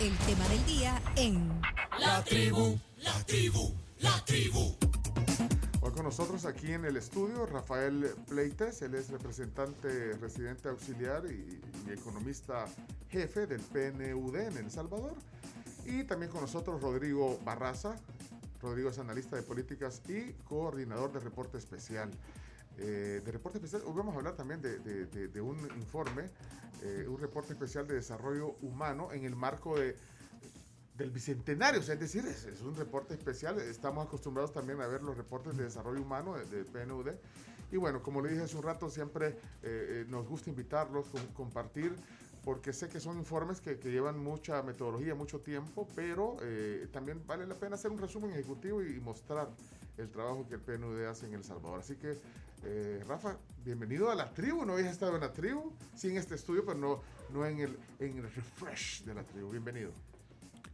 El tema del día en La Tribu, La Tribu, La Tribu. Hoy con nosotros aquí en el estudio Rafael Pleites, él es representante residente auxiliar y economista jefe del PNUD en El Salvador. Y también con nosotros Rodrigo Barraza. Rodrigo es analista de políticas y coordinador de reporte especial. Hoy vamos a hablar también de un informe, un reporte especial de desarrollo humano en el marco del Bicentenario, o sea, es decir, es un reporte especial. Estamos acostumbrados también a ver los reportes de desarrollo humano del PNUD. Y bueno, como le dije hace un rato, siempre nos gusta invitarlos, compartir, porque sé que son informes que llevan mucha metodología, mucho tiempo, pero también vale la pena hacer un resumen ejecutivo y mostrar el trabajo que el PNUD hace en El Salvador. Así que, Rafa, bienvenido a la tribu. No habías estado en la tribu, sí en este estudio, pero no en el refresh de la tribu. Bienvenido.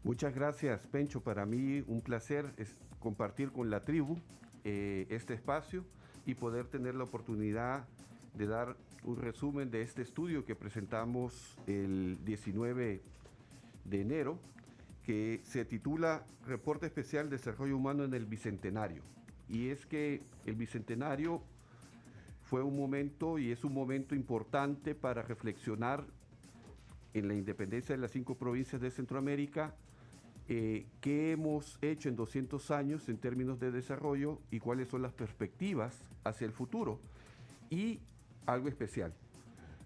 Muchas gracias, Pencho. Para mí un placer es compartir con la tribu este espacio y poder tener la oportunidad de dar un resumen de este estudio que presentamos el 19 de enero, que se titula Reporte Especial de Desarrollo Humano en el Bicentenario. Y es que el Bicentenario fue un momento y es un momento importante para reflexionar en la independencia de las 5 provincias de Centroamérica, qué hemos hecho en 200 años en términos de desarrollo y cuáles son las perspectivas hacia el futuro. Y algo especial,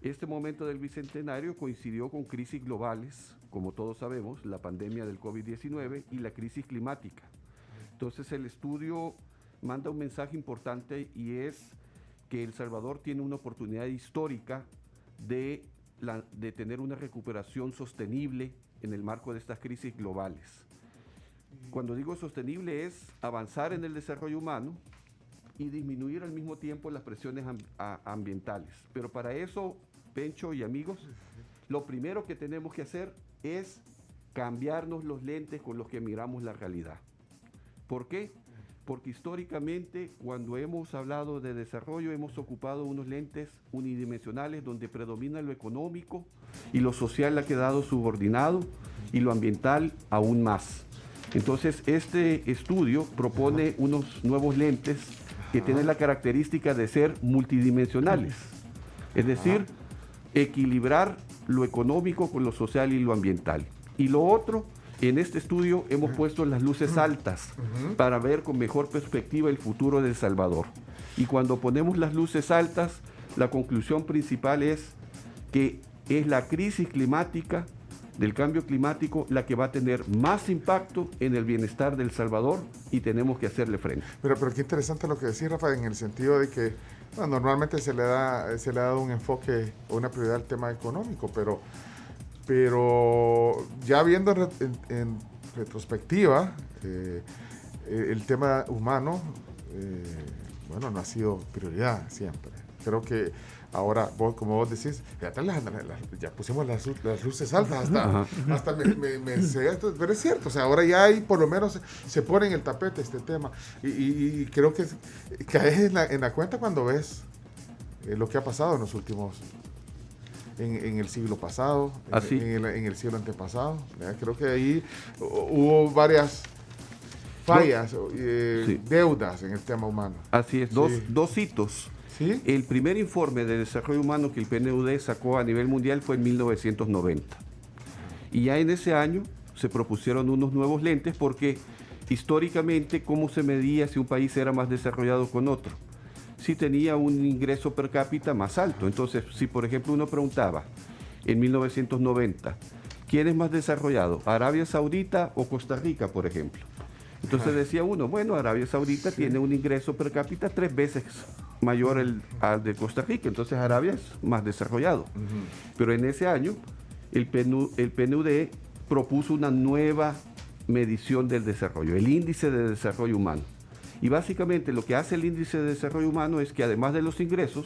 este momento del Bicentenario coincidió con crisis globales, como todos sabemos, la pandemia del COVID-19 y la crisis climática. Entonces el estudio manda un mensaje importante y es que El Salvador tiene una oportunidad histórica de tener una recuperación sostenible en el marco de estas crisis globales. Cuando digo sostenible es avanzar en el desarrollo humano y disminuir al mismo tiempo las presiones ambientales. Pero para eso, Pencho y amigos, lo primero que tenemos que hacer es cambiarnos los lentes con los que miramos la realidad. ¿Por qué? Porque históricamente, cuando hemos hablado de desarrollo, hemos ocupado unos lentes unidimensionales donde predomina lo económico y lo social ha quedado subordinado y lo ambiental aún más. Entonces, este estudio propone unos nuevos lentes que tienen la característica de ser multidimensionales, es decir, equilibrar lo económico con lo social y lo ambiental. Y lo otro, en este estudio hemos puesto las luces altas para ver con mejor perspectiva el futuro de El Salvador. Y cuando ponemos las luces altas, la conclusión principal es que es la crisis climática, del cambio climático, la que va a tener más impacto en el bienestar de El Salvador y tenemos que hacerle frente. Pero qué interesante lo que decís, Rafa, en el sentido de que normalmente se le ha dado un enfoque o una prioridad al tema económico, pero ya viendo en retrospectiva, el tema humano, no ha sido prioridad siempre. Creo que ahora, como vos decís, ya pusimos las luces altas, hasta me pero es cierto, o sea, ahora ya hay, por lo menos se pone en el tapete este tema, y creo que caes en la cuenta cuando ves lo que ha pasado en los últimos, en el siglo pasado, en el siglo antepasado. Creo que ahí hubo varias fallas, deudas en el tema humano. Así es, dos hitos. ¿Sí? El primer informe de desarrollo humano que el PNUD sacó a nivel mundial fue en 1990. Y ya en ese año se propusieron unos nuevos lentes porque históricamente, ¿cómo se medía si un país era más desarrollado con otro? Si tenía un ingreso per cápita más alto. Entonces, si por ejemplo uno preguntaba en 1990, ¿quién es más desarrollado? ¿Arabia Saudita o Costa Rica, por ejemplo? Entonces decía uno, bueno, Arabia Saudita tiene un ingreso per cápita 3 veces mayor al de Costa Rica, entonces Arabia es más desarrollado. Pero en ese año el PNUD propuso una nueva medición del desarrollo, el índice de desarrollo humano. Y básicamente lo que hace el índice de desarrollo humano es que además de los ingresos,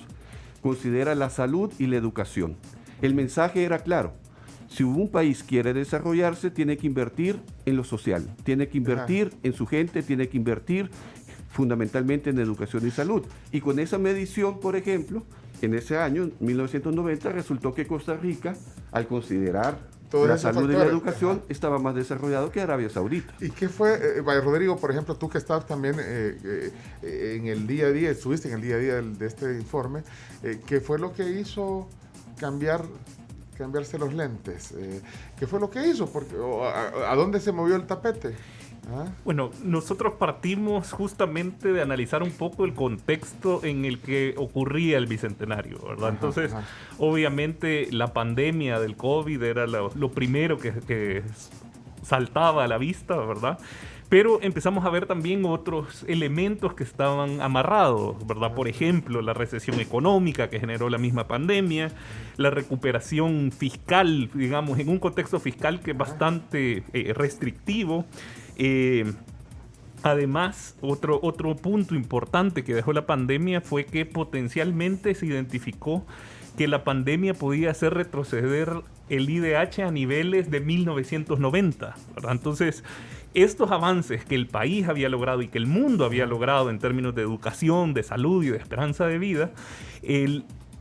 considera la salud y la educación. El mensaje era claro. Si un país quiere desarrollarse, tiene que invertir en lo social, tiene que invertir en su gente, tiene que invertir fundamentalmente en educación y salud. Y con esa medición, por ejemplo, en ese año, 1990, resultó que Costa Rica, al considerar todos la esos salud y la factores. educación Ajá. estaba más desarrollado que Arabia Saudita. ¿Y qué fue, vaya, Rodrigo, por ejemplo, tú que estás también en el día a día, estuviste en el día a día de este informe, ¿qué fue lo que hizo cambiarse los lentes? ¿Qué fue lo que hizo? Porque, ¿a dónde se movió el tapete? ¿Ah? Bueno, nosotros partimos justamente de analizar un poco el contexto en el que ocurría el Bicentenario, ¿verdad? Ajá, Entonces, ajá. obviamente la pandemia del COVID era lo primero que saltaba a la vista, ¿verdad? Pero empezamos a ver también otros elementos que estaban amarrados, ¿verdad? Por ejemplo, la recesión económica que generó la misma pandemia, la recuperación fiscal, digamos, en un contexto fiscal que es bastante restrictivo. Además, otro punto importante que dejó la pandemia fue que potencialmente se identificó que la pandemia podía hacer retroceder el IDH a niveles de 1990, ¿verdad? Entonces, estos avances que el país había logrado y que el mundo había logrado en términos de educación, de salud y de esperanza de vida,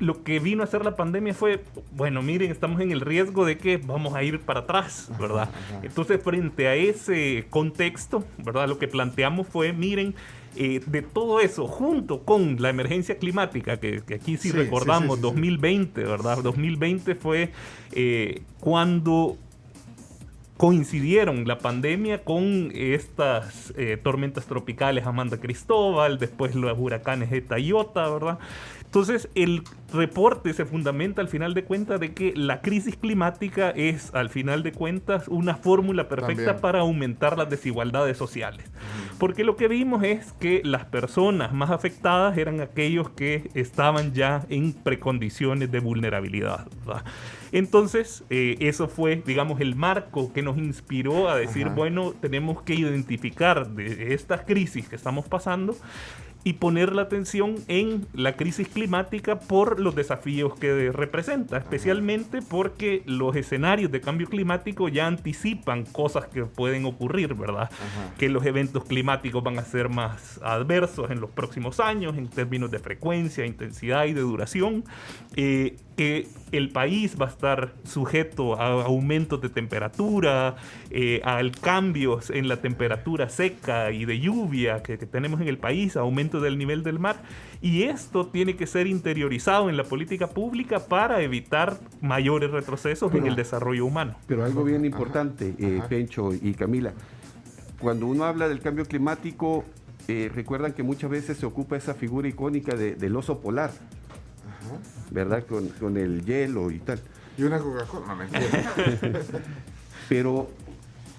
lo que vino a hacer la pandemia fue, bueno, miren, estamos en el riesgo de que vamos a ir para atrás, ¿verdad? Entonces, frente a ese contexto, ¿verdad? Lo que planteamos fue, miren, de todo eso, junto con la emergencia climática, que aquí sí recordamos, 2020, ¿verdad? 2020 fue cuando coincidieron la pandemia con estas tormentas tropicales Amanda Cristóbal, después los huracanes Eta y Iota, ¿verdad? Entonces, el reporte se fundamenta al final de cuentas de que la crisis climática es, al final de cuentas, una fórmula perfecta También para aumentar las desigualdades sociales. Porque lo que vimos es que las personas más afectadas eran aquellos que estaban ya en precondiciones de vulnerabilidad, ¿verdad? Entonces, eso fue, digamos, el marco que nos inspiró a decir, bueno, tenemos que identificar de estas crisis que estamos pasando y poner la atención en la crisis climática por los desafíos que representa, especialmente porque los escenarios de cambio climático ya anticipan cosas que pueden ocurrir, ¿verdad? Que los eventos climáticos van a ser más adversos en los próximos años en términos de frecuencia, intensidad y de duración, que el país va a estar sujeto a aumentos de temperatura, a cambios en la temperatura seca y de lluvia que tenemos en el país, aumento del nivel del mar, y esto tiene que ser interiorizado en la política pública para evitar mayores retrocesos en el desarrollo humano. Pero algo bien importante, Pencho y Camila, cuando uno habla del cambio climático, recuerdan que muchas veces se ocupa esa figura icónica del oso polar, ¿verdad? Con el hielo y tal. Y una Coca-Cola, no, mentira. Pero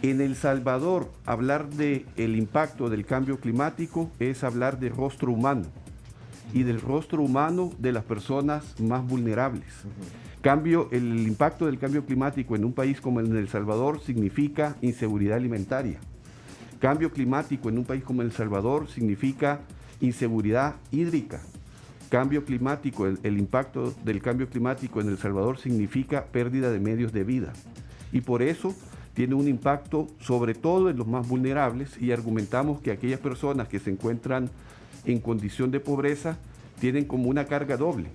en El Salvador, hablar del impacto del cambio climático es hablar del rostro humano y del rostro humano de las personas más vulnerables. El impacto del cambio climático en un país como el de El Salvador significa inseguridad alimentaria. Cambio climático en un país como El Salvador significa inseguridad hídrica. Cambio climático, el impacto del cambio climático en El Salvador significa pérdida de medios de vida. Y por eso tiene un impacto sobre todo en los más vulnerables, y argumentamos que aquellas personas que se encuentran en condición de pobreza tienen como una carga doble.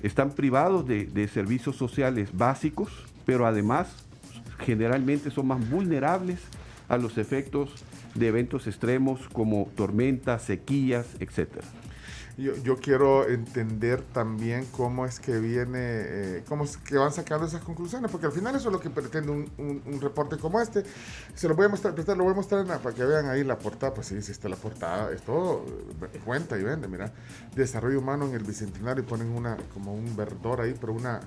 Están privados de servicios sociales básicos, pero además generalmente son más vulnerables a los efectos de eventos extremos como tormentas, sequías, etcétera. Yo quiero entender también cómo es que cómo es que van sacando esas conclusiones, porque al final eso es lo que pretende un reporte como este. Se lo voy a mostrar, lo voy a mostrar para que vean ahí la portada. Pues sí, está la portada, es todo cuenta y vende, mira. Desarrollo humano en el Bicentenario, y ponen como un verdor ahí, pero una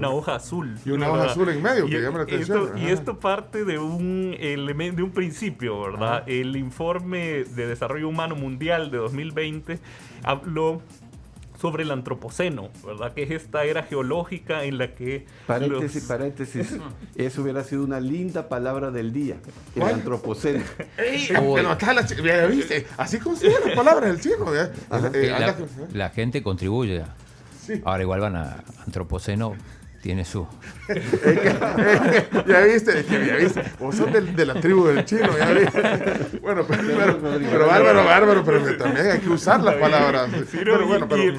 hoja azul. Y una hoja azul en medio, que llama la atención. Y esto parte de un elemento, de un principio, ¿verdad? El informe de desarrollo humano mundial de 2020 habló sobre el antropoceno, ¿verdad? Que es esta era geológica en la que... Paréntesis, eso hubiera sido una linda palabra del día, el ¿Cuál? antropoceno. ¿Ya viste? Así consiguen las palabras del chino. La gente contribuye. Sí. Ahora igual van a antropoceno, Tiene su... Ya viste, vos sos de la tribu del chino, ya viste. Bueno, pero bárbaro, pero también hay que usar las palabras. Sí,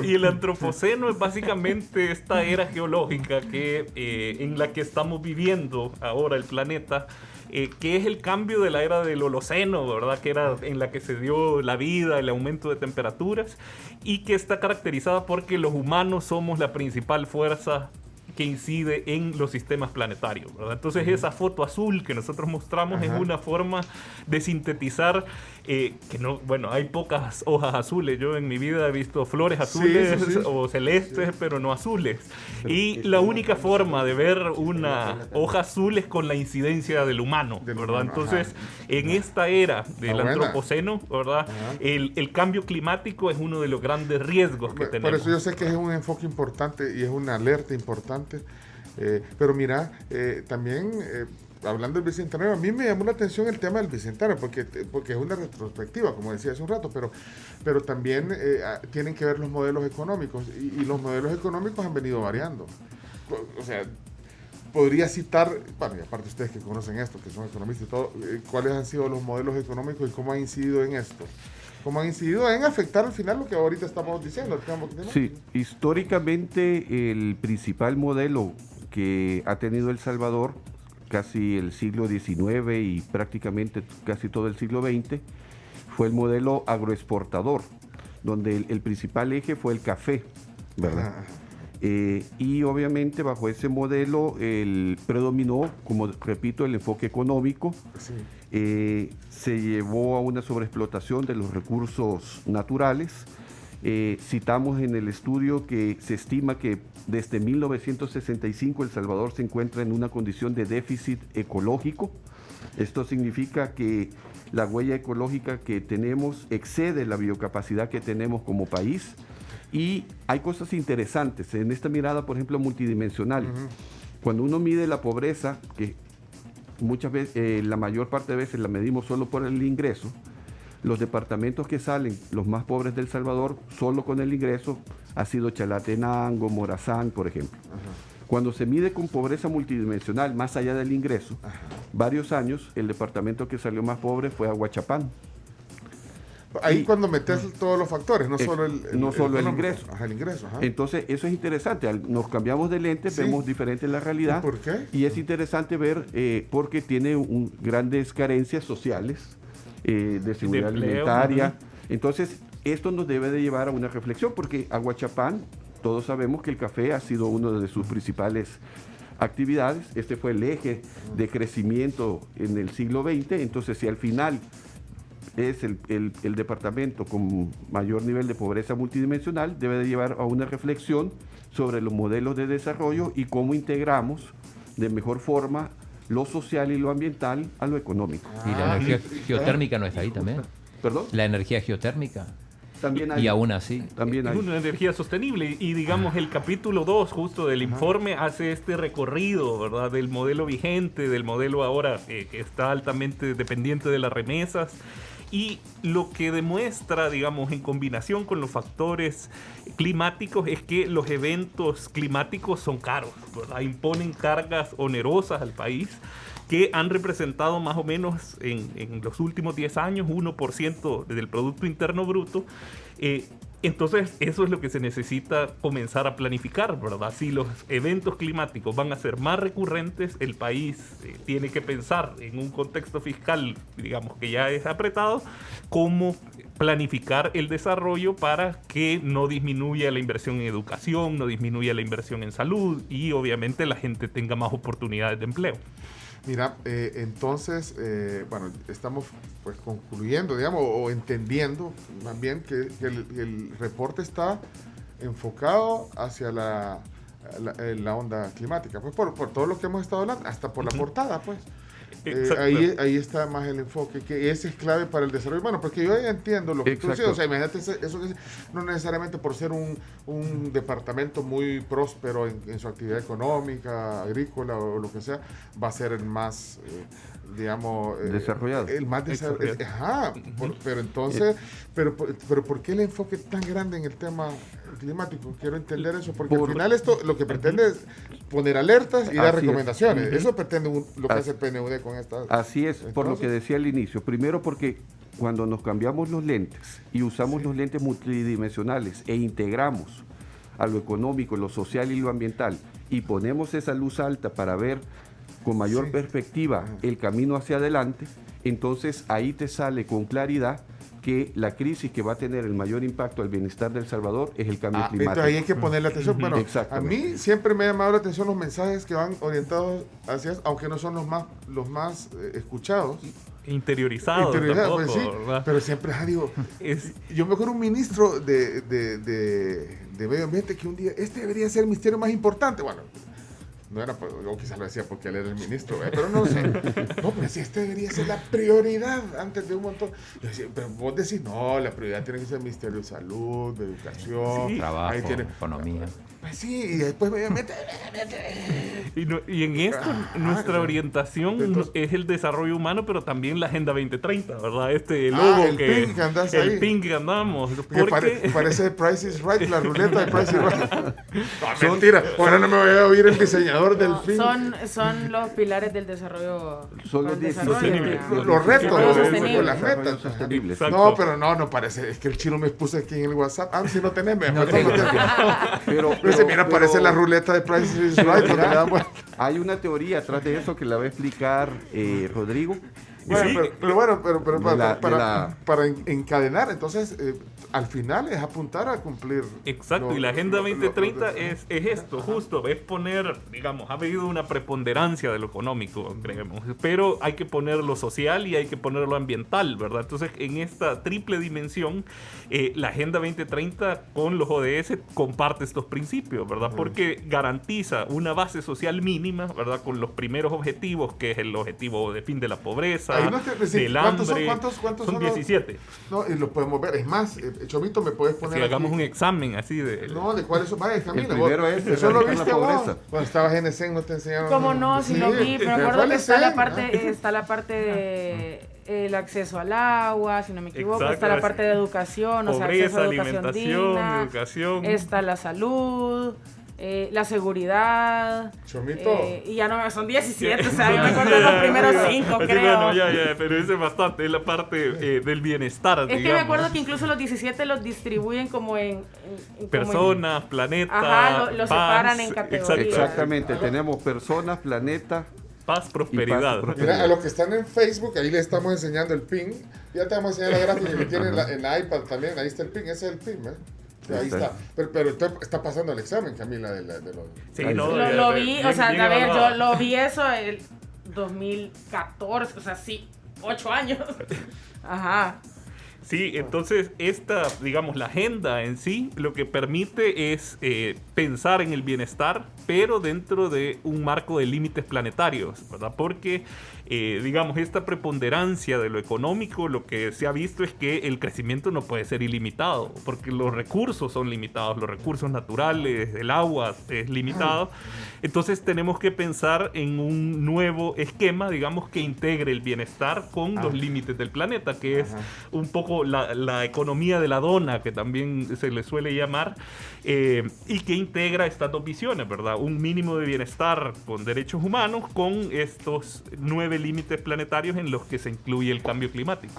y el antropoceno es básicamente esta era geológica en la que estamos viviendo ahora el planeta, que es el cambio de la era del Holoceno, ¿verdad? Que era en la que se dio la vida, el aumento de temperaturas, y que está caracterizada porque los humanos somos la principal fuerza que incide en los sistemas planetarios, ¿verdad? Entonces esa foto azul que nosotros mostramos es una forma de sintetizar que no, bueno, hay pocas hojas azules. Yo en mi vida he visto flores azules o celestes, pero no azules. Y la única forma de ver una hoja azul es con la incidencia del humano, ¿verdad? Entonces, en esta era del antropoceno, ¿verdad? El cambio climático es uno de los grandes riesgos que tenemos. Por eso yo sé que es un enfoque importante y es una alerta importante. Pero mira, también hablando del Bicentenario, a mí me llamó la atención el tema del Bicentenario, porque es una retrospectiva, como decía hace un rato, pero también tienen que ver los modelos económicos, y los modelos económicos han venido variando. O sea, podría citar, bueno, y aparte ustedes que conocen esto, que son economistas y todo, cuáles han sido los modelos económicos y cómo han incidido en esto. ¿Cómo han incidido en afectar al final lo que ahorita estamos diciendo? Sí, históricamente el principal modelo que ha tenido El Salvador, casi el siglo XIX y prácticamente casi todo el siglo XX, fue el modelo agroexportador, donde el principal eje fue el café, ¿verdad? Y obviamente bajo ese modelo predominó, como repito, el enfoque económico. Sí. Se llevó a una sobreexplotación de los recursos naturales. Citamos en el estudio que se estima que desde 1965 El Salvador se encuentra en una condición de déficit ecológico. Esto significa que la huella ecológica que tenemos excede la biocapacidad que tenemos como país. Y hay cosas interesantes en esta mirada, por ejemplo, multidimensional. Cuando uno mide la pobreza, que muchas veces, la mayor parte de veces la medimos solo por el ingreso, los departamentos que salen, los más pobres del Salvador, solo con el ingreso, ha sido Chalatenango, Morazán, por ejemplo. Cuando se mide con pobreza multidimensional, más allá del ingreso, varios años, el departamento que salió más pobre fue Aguachapán. Ahí cuando metes todos los factores, no solo el ingreso. El ingreso. Entonces, eso es interesante. Nos cambiamos de lente, vemos diferente la realidad. ¿Por qué? Y es interesante ver porque tiene grandes carencias sociales, de seguridad alimentaria. Entonces, esto nos debe de llevar a una reflexión, porque Aguachapán, todos sabemos que el café ha sido una de sus principales actividades. Este fue el eje de crecimiento en el siglo XX. Entonces, si al final es el departamento con mayor nivel de pobreza multidimensional, debe de llevar a una reflexión sobre los modelos de desarrollo y cómo integramos de mejor forma lo social y lo ambiental a lo económico. Y la energía geotérmica no está ahí también. ¿Perdón? La energía geotérmica. También hay. Y aún así. También hay. Es una energía sostenible. Y digamos, el capítulo 2 justo del informe hace este recorrido, ¿verdad? Del modelo vigente, del modelo ahora que está altamente dependiente de las remesas. Y lo que demuestra, digamos, en combinación con los factores climáticos, es que los eventos climáticos son caros, ¿verdad? Imponen cargas onerosas al país que han representado más o menos en los últimos 10 años 1% del Producto Interno Bruto. Entonces, eso es lo que se necesita comenzar a planificar, ¿verdad? Si los eventos climáticos van a ser más recurrentes, el país tiene que pensar en un contexto fiscal, digamos, que ya es apretado, cómo planificar el desarrollo para que no disminuya la inversión en educación, no disminuya la inversión en salud y obviamente la gente tenga más oportunidades de empleo. Mira, entonces, bueno, estamos pues concluyendo, digamos, o entendiendo más bien que el reporte está enfocado hacia la onda climática, pues por todo lo que hemos estado hablando, hasta por la portada, pues. Ahí está más el enfoque, que ese es clave para el desarrollo humano, porque yo ya entiendo lo que tú dices, o sea, imagínate eso que no necesariamente por ser un departamento muy próspero en su actividad económica, agrícola o lo que sea, va a ser el más, digamos... desarrollado. El más desarrollado. Ajá, pero entonces, pero ¿por qué el enfoque tan grande en el tema climático. Quiero entender eso, porque al final esto lo que pretende es poner alertas y dar Así es. recomendaciones. Eso pretende lo que hace el PNUD con estas. Así es, por lo que Entonces, decía al inicio. Primero porque cuando nos cambiamos los lentes y usamos los lentes multidimensionales e integramos a lo económico, lo social y lo ambiental y ponemos esa luz alta para ver con mayor perspectiva el camino hacia adelante, entonces ahí te sale con claridad que la crisis que va a tener el mayor impacto al bienestar del Salvador es el cambio climático. entonces ahí hay que ponerle atención. Bueno, a Exactamente. mí siempre me ha llamado la atención los mensajes que van orientados hacia eso, aunque no son los más escuchados. Interiorizado Interiorizado, tampoco, pues sí, ¿verdad? pero siempre digo, yo me acuerdo un ministro de medio ambiente que un día, este debería ser el ministerio más importante. Bueno, no era, yo quizás lo decía porque él era el ministro, pero no sé. No, pero si este debería ser la prioridad antes de un montón. Yo decía, pero vos decís, no, la prioridad tiene que ser el Ministerio de Salud, de Educación, Sí. Trabajo, ahí tiene- economía. Pues sí, y después medio ambiente. Y en esto nuestra orientación Entonces- es el desarrollo humano, pero también la Agenda 2030, ¿verdad? Este logo El pin que andás ahí. el pin que andamos. Que parece Price is Right, la ruleta de Price is Right. No, mentira. Ahora no me voy a oír el diseñador del No, fin. son los pilares del desarrollo. Son los del desarrollo, sostenibles. digamos. Los retos, Desarrollo los sostenible. las metas. Sostenible. Exacto. No, pero no parece. Es que el chino me puso aquí en el WhatsApp. Si no tenés, No tengo. Pero mira, parece la ruleta de Price is Right. Donde le dan vuelta. hay una teoría atrás de eso que la va a explicar Rodrigo. Bueno, Sí. pero bueno, De la- para encadenar, entonces, al final es apuntar a cumplir. Exacto, y la Agenda 2030 es esto, justo, es poner, digamos, ha habido una preponderancia de lo económico, creemos, pero hay que poner lo social y hay que poner lo ambiental, ¿verdad? Entonces, en esta triple dimensión, la Agenda 2030 con los ODS comparte estos principios, ¿verdad? Porque garantiza una base social mínima, ¿verdad? Con los primeros objetivos, que es el objetivo de fin de la pobreza, Ahí no te- sí, del ¿cuántos son- hambre. cuántos son son los- 17. No, y lo podemos ver. Es más, Chomito, me puedes poner. Si hagamos aquí? un examen así de... No, ¿de cuáles son? Vaya, Camila. El primero vos- es eso lo erradicar la viste vos. pobreza. Cuando estabas en ESEN no te enseñaron. ¿Cómo no? Si lo vi, pero me acuerdo fue que el está la ESEN, parte, está la parte de el acceso al agua, si no me equivoco, Exacto, está la es- parte de educación, o sea, acceso Pobreza, a educación alimentación, digna, educación. está la salud, la seguridad, Chomito. y ya no, son 17, o sea, yo me acuerdo de los primeros 5, Así, creo. bueno, ya, pero ese es bastante, es la parte del bienestar, Es que me digamos. acuerdo que incluso los 17 los distribuyen como en Personas, planeta, Ajá, lo paz, separan en categorías. Exactamente, tenemos personas, planeta. paz, prosperidad. Mira, a los que están en Facebook, ahí les estamos enseñando el pin. Ya te vamos a enseñar la gráfica que tiene en la iPad también. Ahí está el pin, ese es el pin, ¿eh? Ahí está. Pero está pasando el examen, Camila, de los... Sí, Ahí no, está. Lo vi, bien- o sea, bien a ver, yo evaluado. lo vi eso el 2014, o sea, sí, 8 años. Ajá. Sí, entonces esta, digamos, la agenda en sí lo que permite es pensar en el bienestar, pero dentro de un marco de límites planetarios, ¿verdad? Porque, digamos, esta preponderancia de lo económico, lo que se ha visto es que el crecimiento no puede ser ilimitado, porque los recursos son limitados, los recursos naturales, el agua es limitado. Entonces tenemos que pensar en un nuevo esquema, digamos, que integre el bienestar con los límites del planeta, que es un poco la economía de la dona, que también se le suele llamar, y que integra estas dos visiones, ¿verdad? Un mínimo de bienestar con derechos humanos con estos 9 límites planetarios en los que se incluye el cambio climático.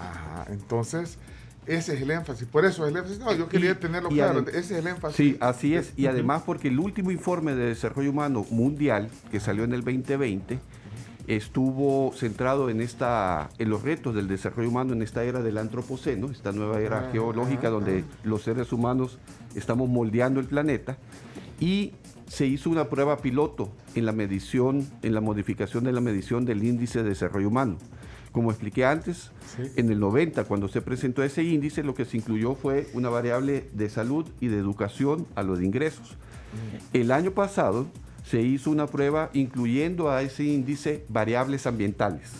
Entonces, ese es el énfasis. Por eso es el énfasis. No, yo quería tenerlo claro. Ese es el énfasis. Sí, así es. Y además porque el último informe de desarrollo humano mundial, que salió en el 2020, estuvo centrado en los retos del desarrollo humano en esta era del antropoceno, esta nueva era geológica donde los seres humanos estamos moldeando el planeta, y se hizo una prueba piloto en la medición, en la modificación de la medición del índice de desarrollo humano. Como expliqué antes, en el 90, cuando se presentó ese índice, lo que se incluyó fue una variable de salud y de educación a lo de ingresos. El año pasado se hizo una prueba incluyendo a ese índice variables ambientales,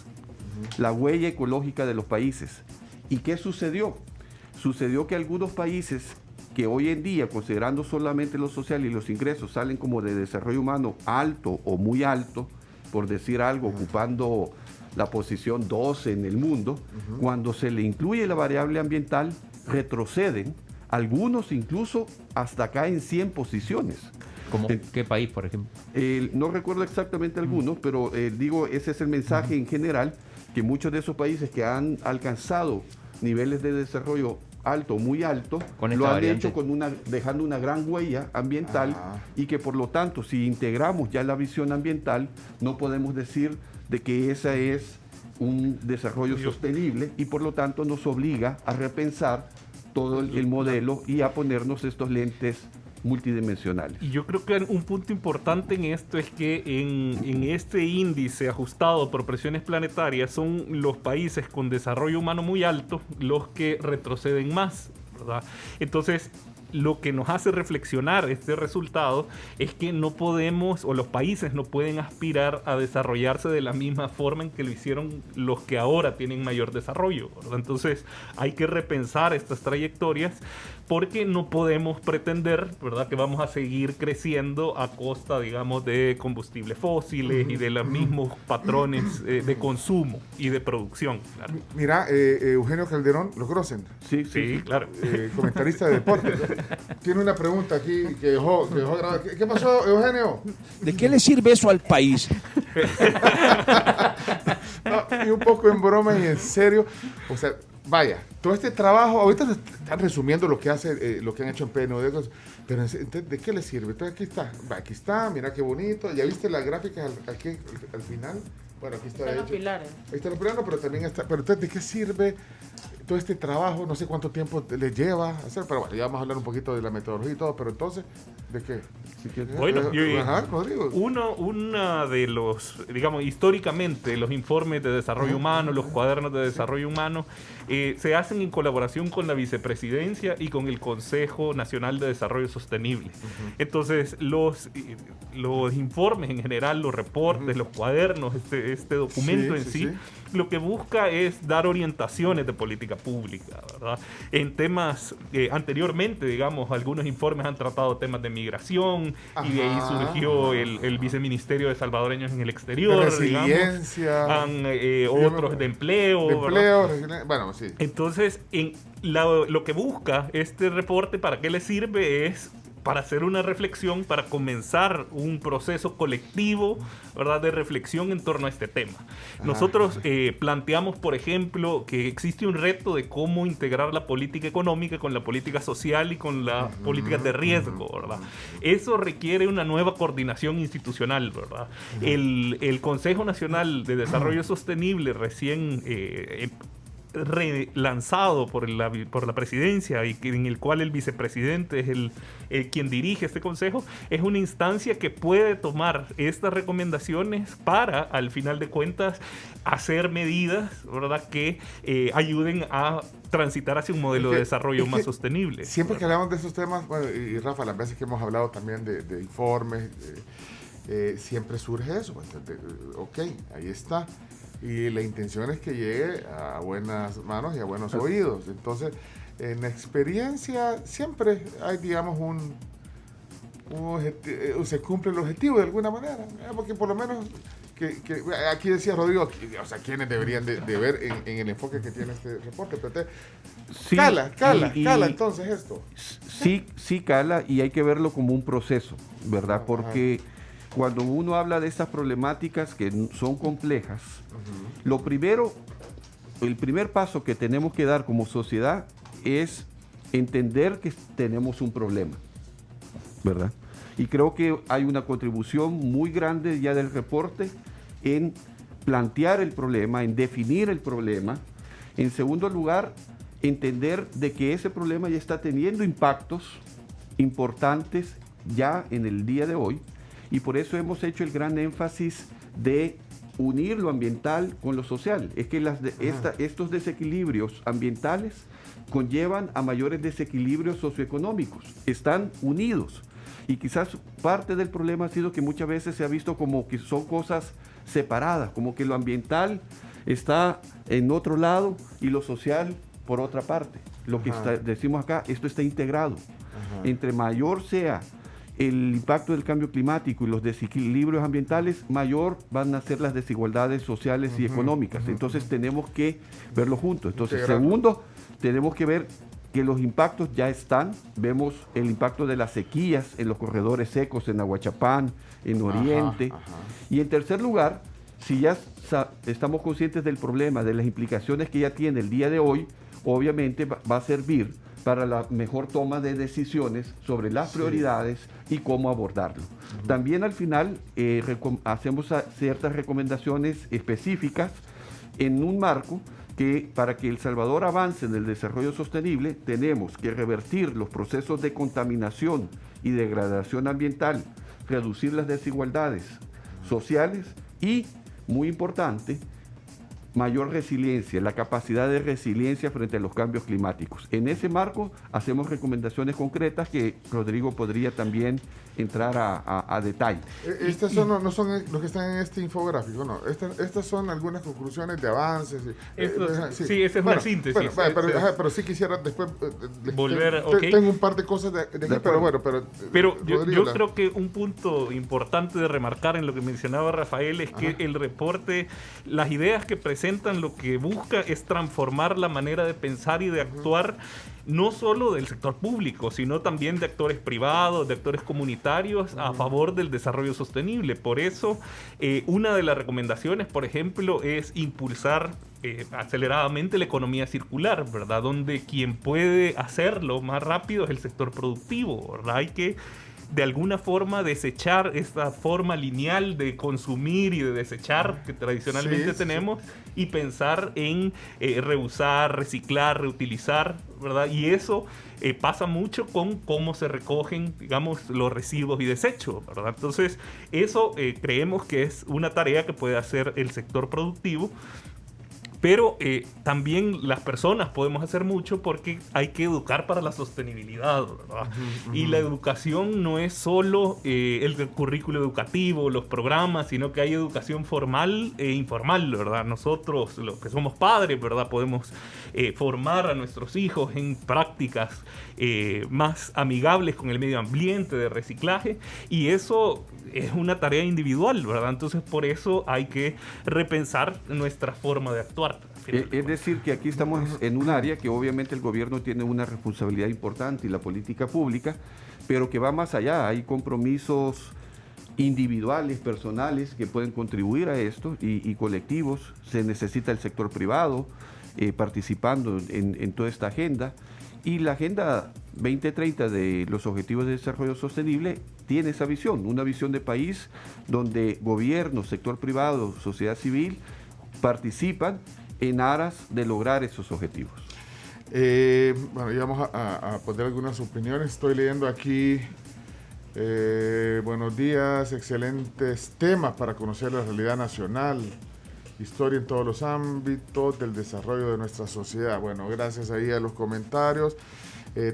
la huella ecológica de los países. ¿Y qué sucedió? Sucedió que algunos países que hoy en día, considerando solamente lo social y los ingresos, salen como de desarrollo humano alto o muy alto, por decir algo, ocupando la posición 12 en el mundo, cuando se le incluye la variable ambiental, retroceden algunos incluso hasta acá en 100 posiciones. ¿Como qué país, por ejemplo? No recuerdo exactamente algunos, pero digo, ese es el mensaje en general, que muchos de esos países que han alcanzado niveles de desarrollo alto, muy alto, Con esta lo han variante. hecho dejando una gran huella ambiental y que por lo tanto, si integramos ya la visión ambiental, no podemos decir de que esa es un desarrollo sostenible y por lo tanto nos obliga a repensar todo el modelo y a ponernos estos lentes multidimensionales. Y yo creo que un punto importante en esto es que en este índice ajustado por presiones planetarias son los países con desarrollo humano muy alto los que retroceden más, ¿verdad? Entonces, lo que nos hace reflexionar este resultado es que no podemos, o los países no pueden aspirar a desarrollarse de la misma forma en que lo hicieron los que ahora tienen mayor desarrollo, ¿verdad? Entonces hay que repensar estas trayectorias porque no podemos pretender, ¿verdad?, que vamos a seguir creciendo a costa, digamos, de combustibles fósiles y de los mismos patrones de consumo y de producción. Claro. Mira, Eugenio Calderón, ¿lo conocen? Sí, claro. Comentarista de deportes. Tiene una pregunta aquí que dejó grabada. ¿Qué pasó, Eugenio? ¿De qué le sirve eso al país? No, y un poco en broma y en serio. O sea, vaya, todo este trabajo, ahorita están resumiendo lo que lo que han hecho en PNUD, pero entonces, ¿de qué le sirve? Entonces aquí está, mira qué bonito. ¿Ya viste las gráficas aquí al final? Bueno, aquí está. Están de los hecho. pilares. Ahí está los pilares, pero también está. Pero entonces, ¿de qué sirve todo este trabajo? No sé cuánto tiempo le lleva a hacer, pero bueno, ya vamos a hablar un poquito de la metodología y todo, pero entonces, ¿de qué? Bueno, Rodrigo. Uno de los, digamos, históricamente, los informes de desarrollo humano, los cuadernos de desarrollo humano, se hacen en colaboración con la Vicepresidencia y con el Consejo Nacional de Desarrollo Sostenible. Entonces, los informes en general, los reportes, los cuadernos, este documento sí, lo que busca es dar orientaciones de política pública, ¿verdad? En temas, anteriormente, digamos, algunos informes han tratado temas de migración, y de ahí surgió el Viceministerio de Salvadoreños en el Exterior, de resiliencia, otros de empleo. Bueno, sí. Entonces, lo que busca este reporte, ¿para qué le sirve? Es para hacer una reflexión, para comenzar un proceso colectivo, ¿verdad?, de reflexión en torno a este tema. Nosotros planteamos, por ejemplo, que existe un reto de cómo integrar la política económica con la política social y con las políticas de riesgo, ¿verdad? Eso requiere una nueva coordinación institucional, ¿verdad? El Consejo Nacional de Desarrollo Sostenible, recién relanzado por la presidencia y en el cual el vicepresidente es quien dirige este consejo, es una instancia que puede tomar estas recomendaciones para, al final de cuentas, hacer medidas, ¿verdad?, que ayuden a transitar hacia un modelo de desarrollo más sostenible. Siempre que hablamos de esos temas, bueno, y Rafa, las veces que hemos hablado también de informes, siempre surge eso. Entonces, ok, ahí está. Y la intención es que llegue a buenas manos y a buenos oídos. Entonces, en experiencia siempre hay, digamos, se cumple el objetivo de alguna manera, porque por lo menos que aquí decía Rodrigo, o sea, quienes deberían de ver en el enfoque que tiene este reporte. Pero cala entonces esto. Sí cala, y hay que verlo como un proceso, ¿verdad? Porque cuando uno habla de estas problemáticas que son complejas, el primer paso que tenemos que dar como sociedad es entender que tenemos un problema, ¿verdad? Y creo que hay una contribución muy grande ya del reporte en plantear el problema, en definir el problema. En segundo lugar, entender de que ese problema ya está teniendo impactos importantes ya en el día de hoy, y por eso hemos hecho el gran énfasis de unir lo ambiental con lo social. Es que estos desequilibrios ambientales conllevan a mayores desequilibrios socioeconómicos. Están unidos. Y quizás parte del problema ha sido que muchas veces se ha visto como que son cosas separadas, como que lo ambiental está en otro lado y lo social por otra parte. Lo que decimos acá, esto está integrado. Entre mayor sea el impacto del cambio climático y los desequilibrios ambientales, mayor van a ser las desigualdades sociales y económicas. Entonces tenemos que verlo juntos. Entonces, segundo, tenemos que ver que los impactos ya están. Vemos el impacto de las sequías en los corredores secos en Aguachapán, en Oriente. Y en tercer lugar, si ya estamos conscientes del problema, de las implicaciones que ya tiene el día de hoy, obviamente va a servir para la mejor toma de decisiones sobre las prioridades y cómo abordarlo. También al final hacemos ciertas recomendaciones específicas en un marco que para que El Salvador avance en el desarrollo sostenible tenemos que revertir los procesos de contaminación y degradación ambiental, reducir las desigualdades sociales y, muy importante, mayor resiliencia, la capacidad de resiliencia frente a los cambios climáticos. En ese marco hacemos recomendaciones concretas que Rodrigo podría también entrar a detalle. Estas no son los que están en este infográfico, no. Estas son algunas conclusiones de avances. Sí, esa es una síntesis. Pero sí quisiera después volver. Tengo un par de cosas de aquí, pero bueno. Pero yo creo que un punto importante de remarcar en lo que mencionaba Rafael es que el reporte, las ideas que presentan, lo que busca es transformar la manera de pensar y de actuar, no solo del sector público, sino también de actores privados, de actores comunitarios a favor del desarrollo sostenible. Por eso, una de las recomendaciones, por ejemplo, es impulsar aceleradamente la economía circular, ¿verdad? Donde quien puede hacerlo más rápido es el sector productivo, ¿verdad? Hay que de alguna forma desechar esta forma lineal de consumir y de desechar que tradicionalmente tenemos y pensar en reusar, reciclar, reutilizar, ¿verdad? Y eso pasa mucho con cómo se recogen, digamos, los residuos y desechos, ¿verdad? Entonces, eso creemos que es una tarea que puede hacer el sector productivo. Pero también las personas podemos hacer mucho porque hay que educar para la sostenibilidad, ¿verdad? Y la educación no es solo el currículo educativo, los programas, sino que hay educación formal e informal, ¿verdad? Nosotros, los que somos padres, ¿verdad? Podemos formar a nuestros hijos en prácticas más amigables con el medio ambiente, de reciclaje, y eso es una tarea individual, ¿verdad? Entonces, por eso hay que repensar nuestra forma de actuar. Es decir, que aquí estamos en un área que obviamente el gobierno tiene una responsabilidad importante y la política pública, pero que va más allá. Hay compromisos individuales, personales, que pueden contribuir a esto y colectivos. Se necesita el sector privado participando en toda esta agenda. Y la Agenda 2030 de los Objetivos de Desarrollo Sostenible tiene esa visión, una visión de país donde gobierno, sector privado, sociedad civil participan en aras de lograr esos objetivos. Bueno, ya vamos a poner algunas opiniones. Estoy leyendo aquí, buenos días, excelentes temas para conocer la realidad nacional, historia en todos los ámbitos del desarrollo de nuestra sociedad. Bueno, gracias ahí a los comentarios.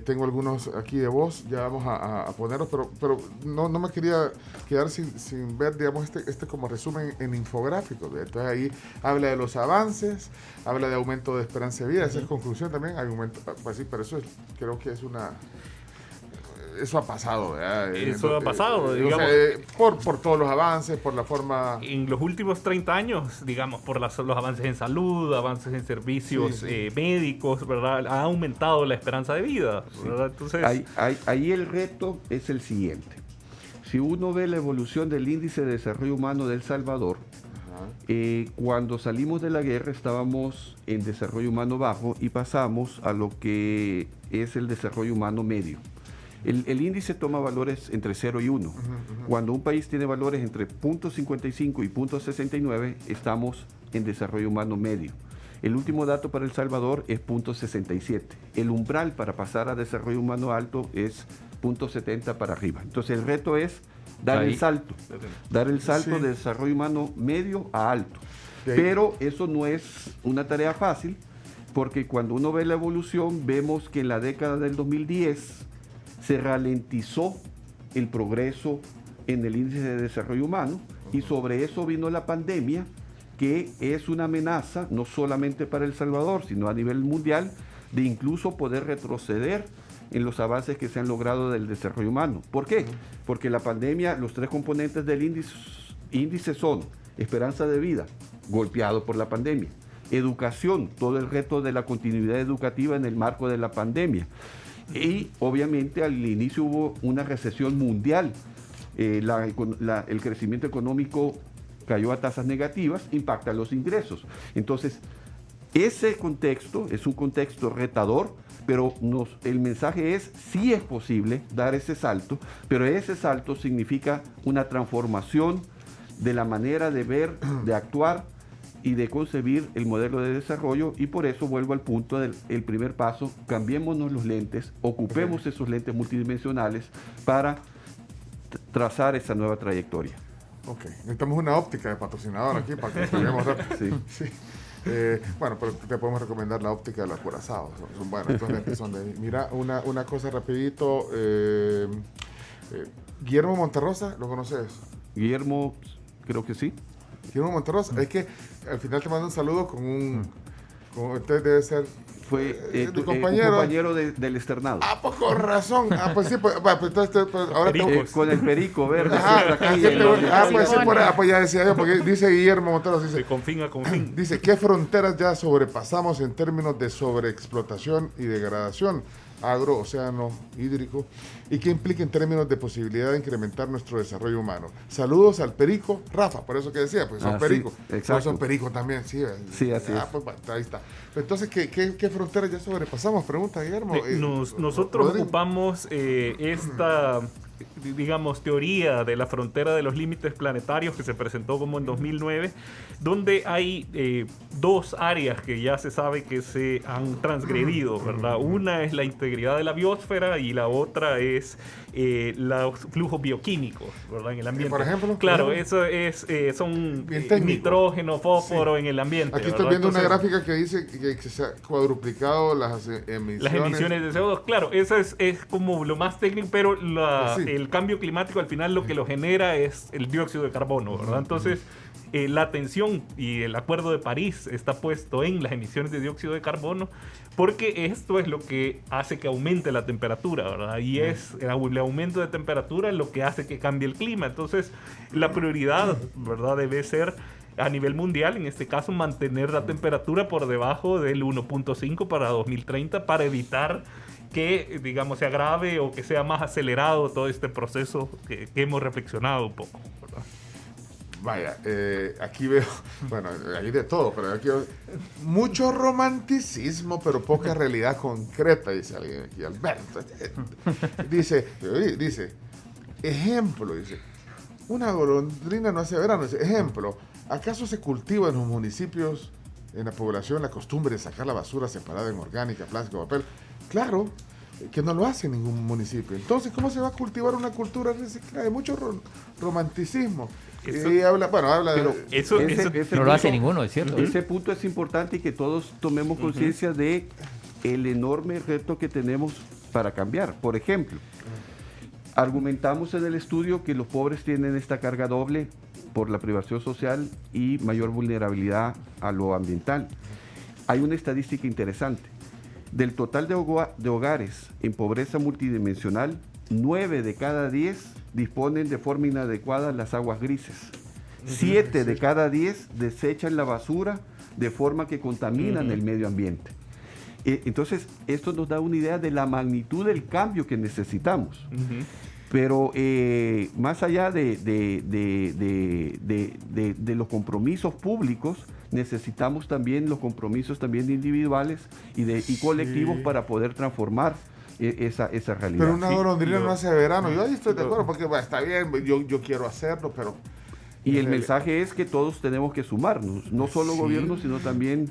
Tengo algunos aquí de voz, ya vamos a ponerlos, pero no me quería quedar sin ver, digamos, este como resumen en infográfico. Entonces ahí habla de los avances, habla de aumento de esperanza de vida, esa es conclusión también, aumento, pues sí, pero eso creo que es eso ha pasado, ¿verdad? Eso ha pasado, digamos. Por todos los avances, por la forma... En los últimos 30 años, digamos, por los avances en salud, avances en servicios médicos, ¿verdad? Ha aumentado la esperanza de vida, ¿verdad? Entonces... Ahí el reto es el siguiente. Si uno ve la evolución del índice de desarrollo humano de El Salvador, cuando salimos de la guerra estábamos en desarrollo humano bajo y pasamos a lo que es el desarrollo humano medio. El índice toma valores entre 0 y 1. Cuando un país tiene valores entre 0.55 y 0.69, estamos en desarrollo humano medio. El último dato para El Salvador es 0.67. El umbral para pasar a desarrollo humano alto es 0.70 para arriba. Entonces el reto es dar el salto de desarrollo humano medio a alto. Pero eso no es una tarea fácil, porque cuando uno ve la evolución, vemos que en la década del 2010 se ralentizó el progreso en el índice de desarrollo humano y sobre eso vino la pandemia, que es una amenaza no solamente para El Salvador, sino a nivel mundial, de incluso poder retroceder en los avances que se han logrado del desarrollo humano. ¿Por qué? Porque la pandemia, los tres componentes del índice son esperanza de vida, golpeado por la pandemia, educación, todo el reto de la continuidad educativa en el marco de la pandemia. Y obviamente al inicio hubo una recesión mundial, el crecimiento económico cayó a tasas negativas, impacta los ingresos. Entonces, ese contexto es un contexto retador, pero el mensaje es, sí es posible dar ese salto, pero ese salto significa una transformación de la manera de ver, de actuar y de concebir el modelo de desarrollo, y por eso vuelvo al punto del primer paso: cambiémonos los lentes, ocupemos esos lentes multidimensionales para trazar esa nueva trayectoria. Ok, necesitamos una óptica de patrocinador aquí para que salgamos rápido. Sí. Sí. Bueno, pero te podemos recomendar la óptica de la Curazao. Son buenas, estos lentes son de... Mira, una cosa rapidito. Guillermo Monterrosa, ¿lo conoces? Guillermo, creo que sí. Guillermo Monterrosa, es que al final te mando un saludo con un... Usted debe ser... Fue tu un compañero. compañero del externado. Ah, pues con razón. Ah, pues sí, pues entonces ahora te... Con el perico verde. Ajá, aquí ¿qué en te- la- pues sí, pues ya decía yo, porque dice Guillermo Monterrosa, dice... De confín a confín. Dice, ¿qué fronteras ya sobrepasamos en términos de sobreexplotación y degradación agro, océano, hídrico? ¿Y qué implica en términos de posibilidad de incrementar nuestro desarrollo humano? Saludos al perico Rafa, por eso que decía, pues son Ah, pericos. sí, exacto. Son pericos también, sí. Sí, así es. Pues, ahí está. Entonces, ¿qué fronteras ya sobrepasamos? Pregunta Guillermo. Nosotros Rodrigo. ocupamos esta, digamos, teoría de la frontera de los límites planetarios que se presentó como en 2009, donde hay dos áreas que ya se sabe que se han transgredido, ¿verdad? Una es la integridad de la biosfera y la otra es los flujos bioquímicos, ¿verdad? En el ambiente. Por ejemplo, Claro, eso es, son Bien técnico. nitrógeno, fósforo en el ambiente. Aquí estoy ¿verdad? viendo una Entonces, gráfica que dice que se ha cuadruplicado las emisiones. las emisiones de CO2, claro, eso es como lo más técnico, pero Pues sí. el cambio climático al final lo que lo genera es el dióxido de carbono, ¿verdad? Entonces, la atención y el Acuerdo de París está puesto en las emisiones de dióxido de carbono, porque esto es lo que hace que aumente la temperatura, ¿verdad? Y es el aumento de temperatura lo que hace que cambie el clima. Entonces, la prioridad, ¿verdad?, debe ser a nivel mundial, en este caso, mantener la temperatura por debajo del 1.5 para 2030 para evitar que, digamos, se agrave o que sea más acelerado todo este proceso que hemos reflexionado un poco, ¿verdad? Vaya, aquí veo, bueno, hay de todo, pero aquí veo mucho romanticismo, pero poca realidad concreta, dice alguien aquí, Alberto. Dice, ejemplo, dice, una golondrina no hace verano, dice, ejemplo, ¿acaso se cultiva en los municipios, en la población, la costumbre de sacar la basura separada en orgánica, plástico, papel? Claro, que no lo hace en ningún municipio. Entonces, ¿cómo se va a cultivar una cultura reciclada? Hay mucho romanticismo. Eso- Y habla Pero de... Eso, ese No lo punto- hace ninguno, es cierto. Ese punto es importante y que todos tomemos conciencia de el enorme reto que tenemos para cambiar. Por ejemplo, argumentamos en el estudio que los pobres tienen esta carga doble por la privación social y mayor vulnerabilidad a lo ambiental. Hay una estadística interesante. Del total de hogares en pobreza multidimensional, 9 de cada 10 disponen de forma inadecuada las aguas grises. 7 de cada 10 desechan la basura de forma que contaminan el medio ambiente. Entonces, esto nos da una idea de la magnitud del cambio que necesitamos. Pero más allá de los compromisos públicos, necesitamos también los compromisos también individuales y colectivos para poder transformar esa realidad. Pero una Sí, golondrina lo- no hace verano. Yo ahí estoy de acuerdo, porque bueno, está bien, yo quiero hacerlo, pero... Y el mensaje es que todos tenemos que sumarnos, no solo Sí. gobiernos, sino también,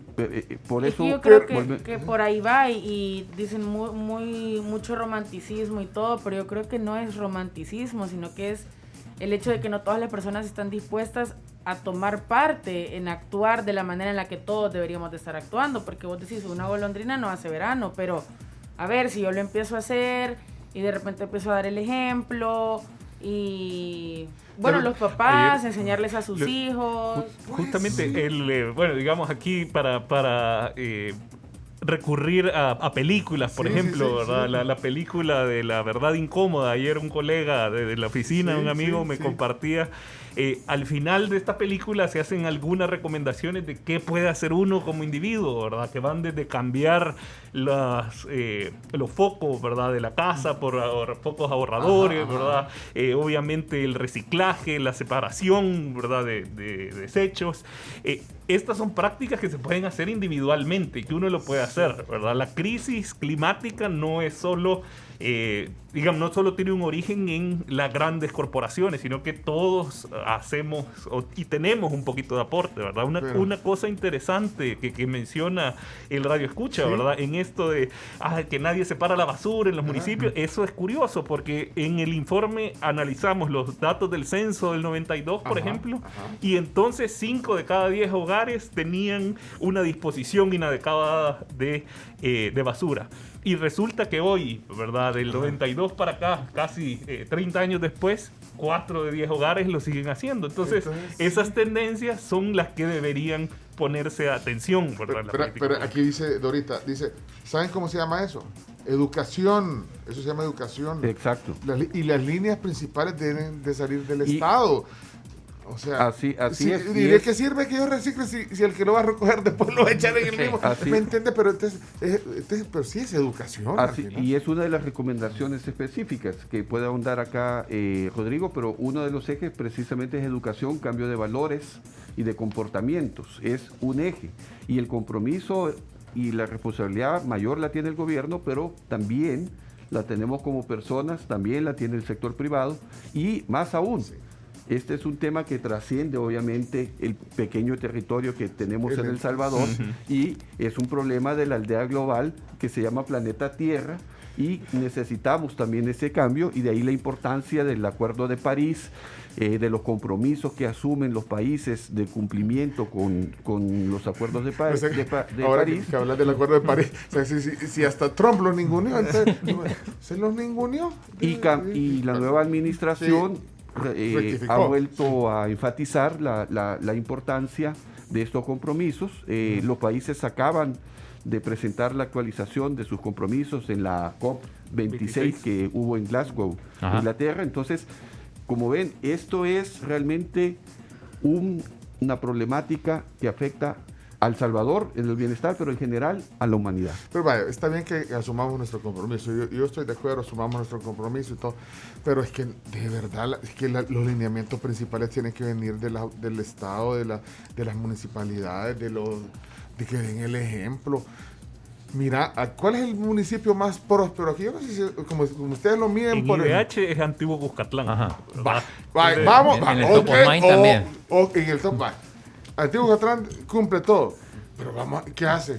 por Es eso... que yo creo volve- que por ahí va y dicen mucho romanticismo y todo, pero yo creo que no es romanticismo, sino que es el hecho de que no todas las personas están dispuestas a tomar parte en actuar de la manera en la que todos deberíamos de estar actuando, porque vos decís, una golondrina no hace verano, pero a ver, si yo lo empiezo a hacer y de repente empiezo a dar el ejemplo y... Bueno, Pero los papás, ayer- enseñarles a sus hijos. Justamente, bueno, digamos aquí para recurrir a películas, por Sí, ejemplo, sí, ¿verdad? sí. La película de La Verdad Incómoda. Ayer un colega de la oficina, Sí, un amigo, sí, me sí. compartía. Al final de esta película se hacen algunas recomendaciones de qué puede hacer uno como individuo, ¿verdad? Que van desde cambiar los focos, ¿verdad? De la casa por focos ahorradores, Ajá, ajá. ¿verdad? Obviamente el reciclaje, la separación, ¿verdad? De desechos. Estas son prácticas que se pueden hacer individualmente y que uno lo puede hacer, ¿verdad? La crisis climática no es solo, digamos, no solo tiene un origen en las grandes corporaciones, sino que todos hacemos y tenemos un poquito de aporte, ¿verdad? Una cosa interesante que menciona el Radio Escucha, Sí. ¿verdad? En esto de que nadie separa la basura en los municipios, eso es curioso porque en el informe analizamos los datos del censo del 92, por Ajá, ejemplo, ajá. y entonces 5 de cada 10 hogares tenían una disposición inadecuada de basura. Y resulta que hoy, ¿verdad? Del 92 para acá, casi 30 años después, 4 de 10 hogares lo siguen haciendo. Entonces, esas tendencias son las que deberían ponerse atención, ¿verdad? en la práctica. Pero aquí dice Dorita, ¿saben cómo se llama eso? Educación, eso se llama educación. Exacto. Y las líneas principales deben de salir del Y- Estado. O sea, Así es, y ¿Y de es- qué sirve que yo recicle si el que lo va a recoger después lo va a echar en el mismo? así- ¿Me entiende? Pero pero sí es educación. al Así, final. y es una de las recomendaciones específicas que puede ahondar acá Rodrigo, pero uno de los ejes precisamente es educación, cambio de valores y de comportamientos. Es un eje. Y el compromiso y la responsabilidad mayor la tiene el gobierno, pero también la tenemos como personas, también la tiene el sector privado y más aún. Este es un tema que trasciende obviamente el pequeño territorio que tenemos en El Salvador y es un problema de la aldea global que se llama Planeta Tierra y necesitamos también ese cambio y de ahí la importancia del Acuerdo de París, de los compromisos que asumen los países de cumplimiento con los acuerdos de, O sea, de ahora París. que hablas del acuerdo de París, o sea, si hasta Trump los ninguneó, entonces, ¿se los ninguneó? Y la nueva administración Rectificó. ha vuelto a enfatizar la importancia de estos compromisos. Los países acaban de presentar la actualización de sus compromisos en la COP26 que hubo en Glasgow, Ajá. Inglaterra. Entonces, como ven, esto es realmente una problemática que afecta al Salvador en el bienestar, pero en general a la humanidad. Pero vaya, está bien que asumamos nuestro compromiso. Yo estoy de acuerdo, asumamos nuestro compromiso y todo. Pero es que de verdad, los lineamientos principales tienen que venir del Estado, de las municipalidades, de que den el ejemplo. Mira, ¿cuál es el municipio más próspero aquí? Yo no sé si, como ustedes lo miden En por IBH es Antiguo Cuscatlán. Ajá. ¿verdad? Va, vamos, en el top of mind también. En el top mind. Antiguo Catlán cumple todo. Pero vamos, ¿qué hace?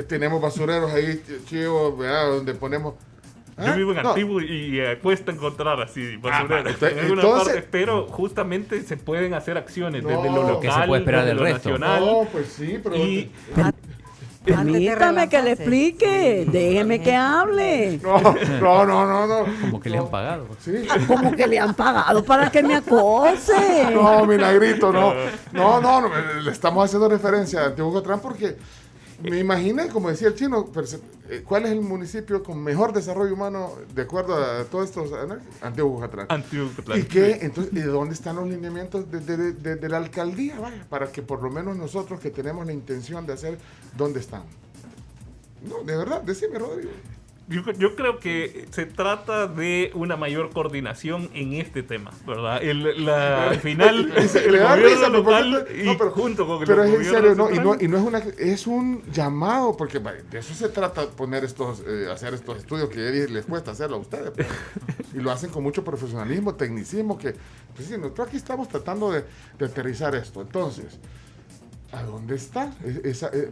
Tenemos basureros ahí, chivos, ¿verdad? Donde ponemos. Yo ¿Ah? vivo en No. Antiguo y cuesta encontrar así basureros entonces- en alguna entonces- parte, pero justamente se pueden hacer acciones No. desde lo local, ¿Qué se puede esperar desde del lo resto? nacional. No, pues sí, pero. Y Permítame que le relanzarse. explique, déjeme que hable. No. Como que le han pagado. Sí. Como que le han pagado para que me acose. No, Minagrito, no. No, le estamos haciendo referencia a Antiguo Catlán porque me imaginé, como decía el chino, ¿cuál es el municipio con mejor desarrollo humano de acuerdo a todos estos análisis? Antiguo Catlán. Antiguo Catlán. ¿Y qué? Entonces, ¿y de dónde están los lineamientos de la alcaldía? Vaya, para que por lo menos nosotros que tenemos la intención de hacer, ¿dónde están? No, de verdad, decime, Rodrigo. Yo creo que se trata de una mayor coordinación en este tema, ¿verdad? Al final, el Le da gobierno risa, pero local porque- y no, pero- junto con el Pero es en gobierno serio, central. y no es un llamado, porque vaya, de eso se trata, poner hacer estos estudios que les cuesta hacerlo a ustedes. Pues. Y lo hacen con mucho profesionalismo, tecnicismo, que, pues sí, nosotros aquí estamos tratando de aterrizar esto. Entonces, ¿a dónde está?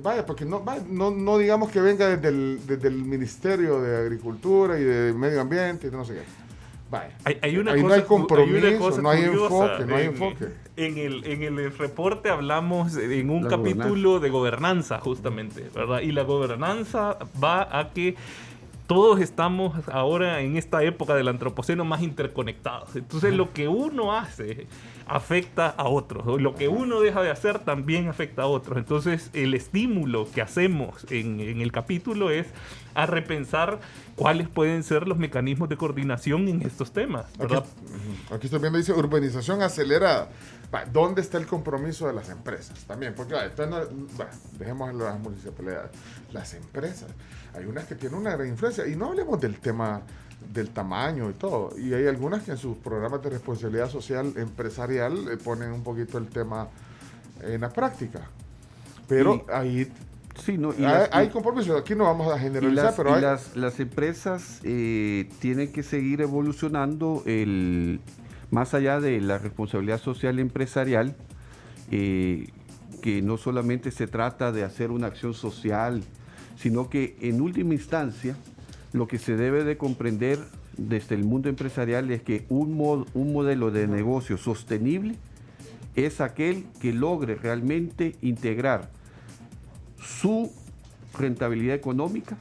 Vaya, porque no digamos que venga desde el Ministerio de Agricultura y de Medio Ambiente, no sé qué. Vaya. Hay una Ahí cosa, no hay compromiso, hay una cosa no hay curiosa. enfoque, no hay enfoque. En el reporte hablamos en un La capítulo de gobernanza, justamente, ¿verdad? Y la gobernanza va a que todos estamos ahora en esta época del antropoceno más interconectados. Entonces lo que uno hace afecta a otros, lo que uno deja de hacer también afecta a otros. Entonces el estímulo que hacemos en el capítulo es a repensar cuáles pueden ser los mecanismos de coordinación en estos temas, ¿verdad? Aquí estoy viendo, dice urbanización acelerada. ¿Dónde está el compromiso de las empresas? También, porque dejemos las municipalidades. Las empresas, hay unas que tienen una gran influencia, y no hablemos del tema del tamaño y todo, y hay algunas que en sus programas de responsabilidad social empresarial ponen un poquito el tema en la práctica, pero ahí sí, no, hay compromisos. Aquí no vamos a generalizar, pero las empresas tienen que seguir evolucionando más allá de la responsabilidad social empresarial, que no solamente se trata de hacer una acción social, sino que en última instancia lo que se debe de comprender desde el mundo empresarial es que un modelo de negocio sostenible es aquel que logre realmente integrar su rentabilidad económica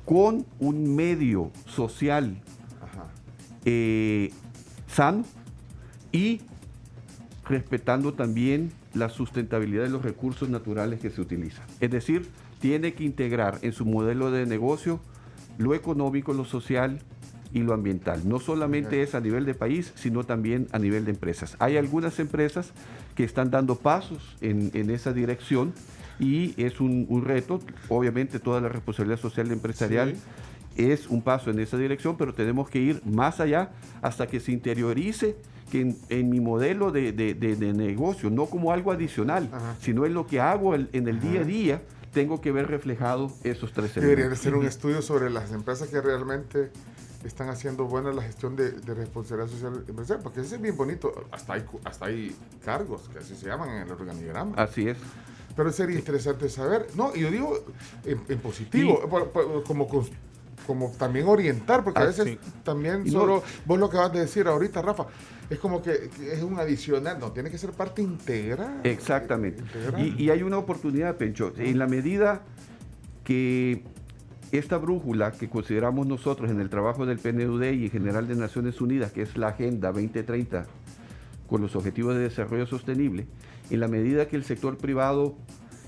con un medio social sano y respetando también la sustentabilidad de los recursos naturales que se utilizan. Es decir, tiene que integrar en su modelo de negocio lo económico, lo social y lo ambiental. No solamente es a nivel de país, sino también a nivel de empresas. Hay algunas empresas que están dando pasos en esa dirección y es un reto. Obviamente toda la responsabilidad social empresarial es un paso en esa dirección, pero tenemos que ir más allá hasta que se interiorice que en mi modelo de negocio, no como algo adicional, sino en lo que hago en el día a día, tengo que ver reflejado esos tres elementos. Debería de ser un estudio sobre las empresas que realmente están haciendo buena la gestión de responsabilidad social empresarial, porque eso es bien bonito. Hasta hay cargos que así se llaman en el organigrama. Así es. Pero sería interesante saber. No, y yo digo en positivo, como también orientar, porque a veces también solo, vos lo que vas a decir ahorita, Rafa, es como que es un adicional, no, tiene que ser parte integral. Exactamente. Y hay una oportunidad, Pencho, en la medida que esta brújula que consideramos nosotros en el trabajo del PNUD y en general de Naciones Unidas, que es la Agenda 2030 con los Objetivos de Desarrollo Sostenible, en la medida que el sector privado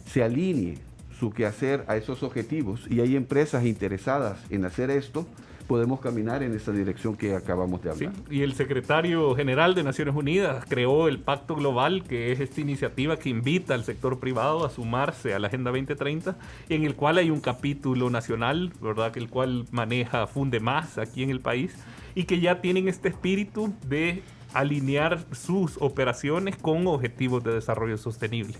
se alinee su quehacer a esos objetivos y hay empresas interesadas en hacer esto, podemos caminar en esa dirección que acabamos de hablar. Sí, y el secretario general de Naciones Unidas creó el Pacto Global, que es esta iniciativa que invita al sector privado a sumarse a la Agenda 2030, en el cual hay un capítulo nacional, ¿verdad?, que el cual maneja Fundemás aquí en el país, y que ya tienen este espíritu de alinear sus operaciones con objetivos de desarrollo sostenible.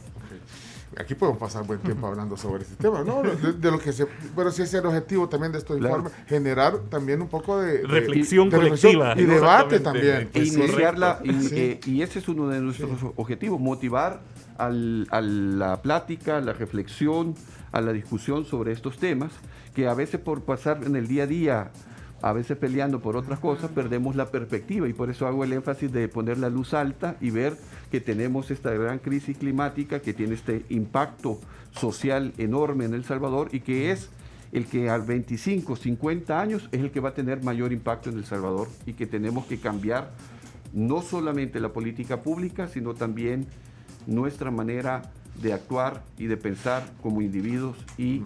Aquí podemos pasar buen tiempo hablando sobre este tema, ¿no? De lo que pero si es el objetivo también de estos informes, generar también un poco de reflexión colectiva y debate también. Pues, iniciarla, y ese es uno de nuestros objetivos, motivar a la plática, a la reflexión, a la discusión sobre estos temas, que a veces por pasar en el día a día, a veces peleando por otras cosas, perdemos la perspectiva, y por eso hago el énfasis de poner la luz alta y ver que tenemos esta gran crisis climática que tiene este impacto social enorme en El Salvador y que es el que a 25, 50 años es el que va a tener mayor impacto en El Salvador, y que tenemos que cambiar no solamente la política pública, sino también nuestra manera de actuar y de pensar como individuos y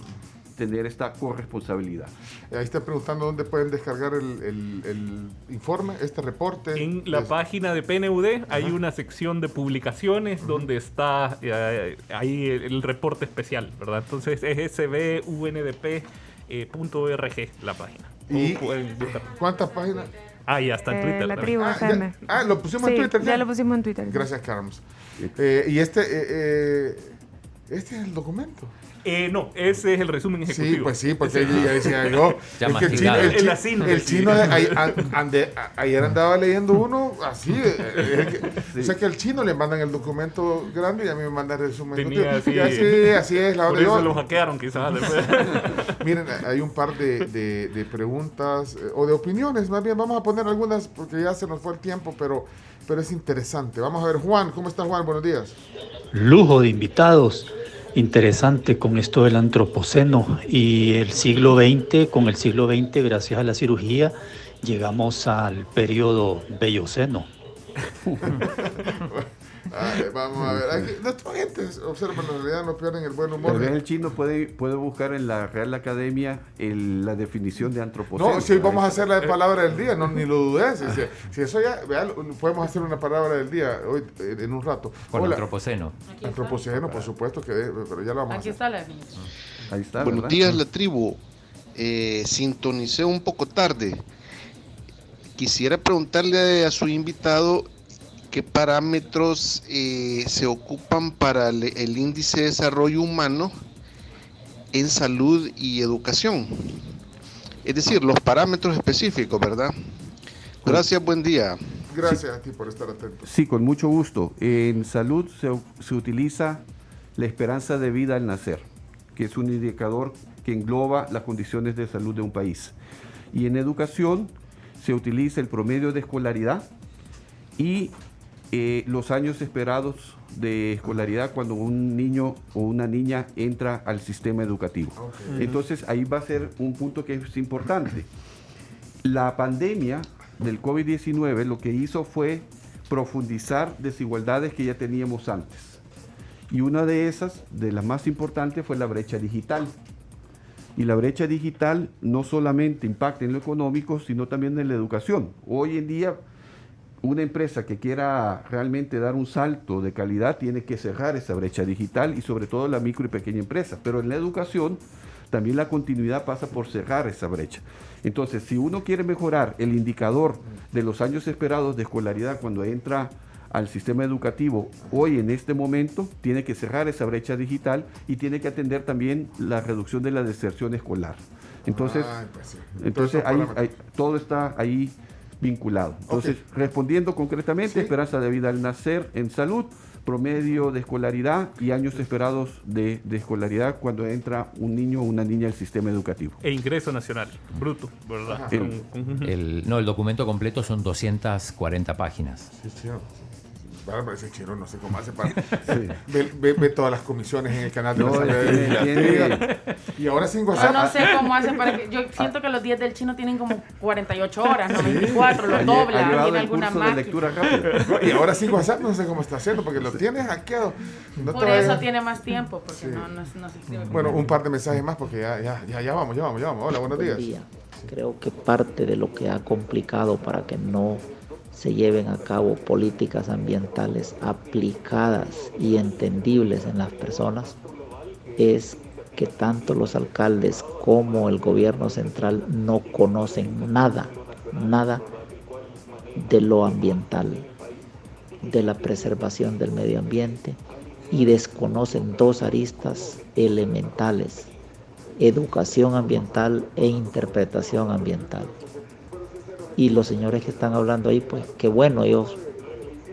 tener esta corresponsabilidad. Ahí está preguntando dónde pueden descargar el informe, este reporte. En la página de PNUD hay una sección de publicaciones donde está ahí el reporte especial, ¿verdad? Entonces es sbundp.org la página. ¿Y cuántas páginas? Ya está en Twitter. La tribu FM. Lo pusimos en Twitter. Ya lo pusimos en Twitter. Gracias, Carlos. Y este es el documento. No, ese es el resumen ejecutivo. Sí, pues sí, porque ya decía yo. Ya es que el chino ayer andaba leyendo uno así. O sea que al chino le mandan el documento grande y a mí me mandan el resumen. Así es. Por eso lo hackearon quizás después. Miren, hay un par de preguntas o de opiniones. Más bien vamos a poner algunas porque ya se nos fue el tiempo, pero es interesante. Vamos a ver, Juan. ¿Cómo está, Juan? Buenos días. Lujo de invitados. interesante con esto del antropoceno y el siglo XX. Con el siglo XX, gracias a la cirugía, llegamos al periodo Belloceno. Vamos a ver, aquí, nuestra gente observa, en realidad no pierden el buen humor. Tal vez el chino puede buscar en la Real Academia la definición de antropoceno. No, sí, vamos a hacer la palabra del día, no, ni lo dudes. Si eso ya, vea, podemos hacer una palabra del día hoy, en un rato. Con Hola. antropoceno. Antropoceno, por supuesto, pero ya lo vamos a Aquí hacer. está la definición. Ahí está. Buenos ¿verdad? días, la tribu. Sintonicé un poco tarde. Quisiera preguntarle a su invitado qué parámetros se ocupan para el índice de desarrollo humano en salud y educación. Es decir, los parámetros específicos, ¿verdad? Gracias, buen día. Gracias a ti por estar atento. Sí, con mucho gusto. En salud se utiliza la esperanza de vida al nacer, que es un indicador que engloba las condiciones de salud de un país. Y en educación se utiliza el promedio de escolaridad y los años esperados de escolaridad cuando un niño o una niña entra al sistema educativo. Okay. Entonces ahí va a ser un punto que es importante. La pandemia del COVID-19 lo que hizo fue profundizar desigualdades que ya teníamos antes. Y una de esas, de las más importantes, fue la brecha digital. Y la brecha digital no solamente impacta en lo económico, sino también en la educación. Hoy en día, una empresa que quiera realmente dar un salto de calidad tiene que cerrar esa brecha digital y sobre todo la micro y pequeña empresa. Pero en la educación también la continuidad pasa por cerrar esa brecha. Entonces, si uno quiere mejorar el indicador de los años esperados de escolaridad cuando entra al sistema educativo hoy en este momento, tiene que cerrar esa brecha digital y tiene que atender también la reducción de la deserción escolar. Entonces, todo está ahí vinculado. Entonces, respondiendo concretamente, esperanza de vida al nacer en salud, promedio de escolaridad y años esperados de escolaridad cuando entra un niño o una niña al sistema educativo. E ingreso nacional, bruto, ¿verdad? El documento completo son 240 páginas. Sí, sí. Ese chino no sé cómo hace para... Sí. Ve todas las comisiones en el canal de la salud. Y ahora sin WhatsApp. No sé cómo hace para que... Yo siento que los días del chino tienen como 48 horas, no 24, lo dobla, tiene alguna máquina. Y ahora sin WhatsApp no sé cómo está haciendo, porque lo tienes hackeado. No por eso tiene más tiempo, porque no se escribe. Bueno, un par de mensajes más, porque ya vamos. Hola, buenos días. Buen día. Creo que parte de lo que ha complicado para que no se lleven a cabo políticas ambientales aplicadas y entendibles en las personas es que tanto los alcaldes como el gobierno central no conocen nada de lo ambiental, de la preservación del medio ambiente, y desconocen dos aristas elementales: educación ambiental e interpretación ambiental. Y los señores que están hablando ahí, pues qué bueno, ellos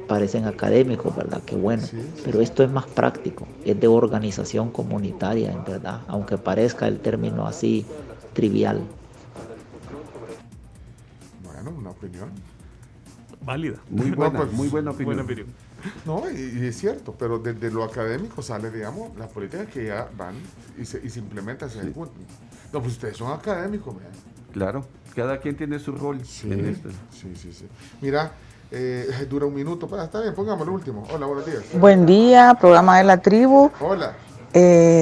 parecen académicos, ¿verdad? Qué bueno. Sí. Pero esto es más práctico, es de organización comunitaria, en verdad, aunque parezca el término así trivial. Bueno, una opinión. Válida. Muy buena, muy buena opinión. No, y es cierto, pero desde lo académico sale, digamos, las políticas que ya van y se implementan, se ejecutan. No, pues ustedes son académicos, ¿verdad? Claro, cada quien tiene su rol en esto. Sí. Mira, dura un minuto, pero está bien, pongámoslo último. Hola, buenos días. Buen día, programa de la tribu. Hola.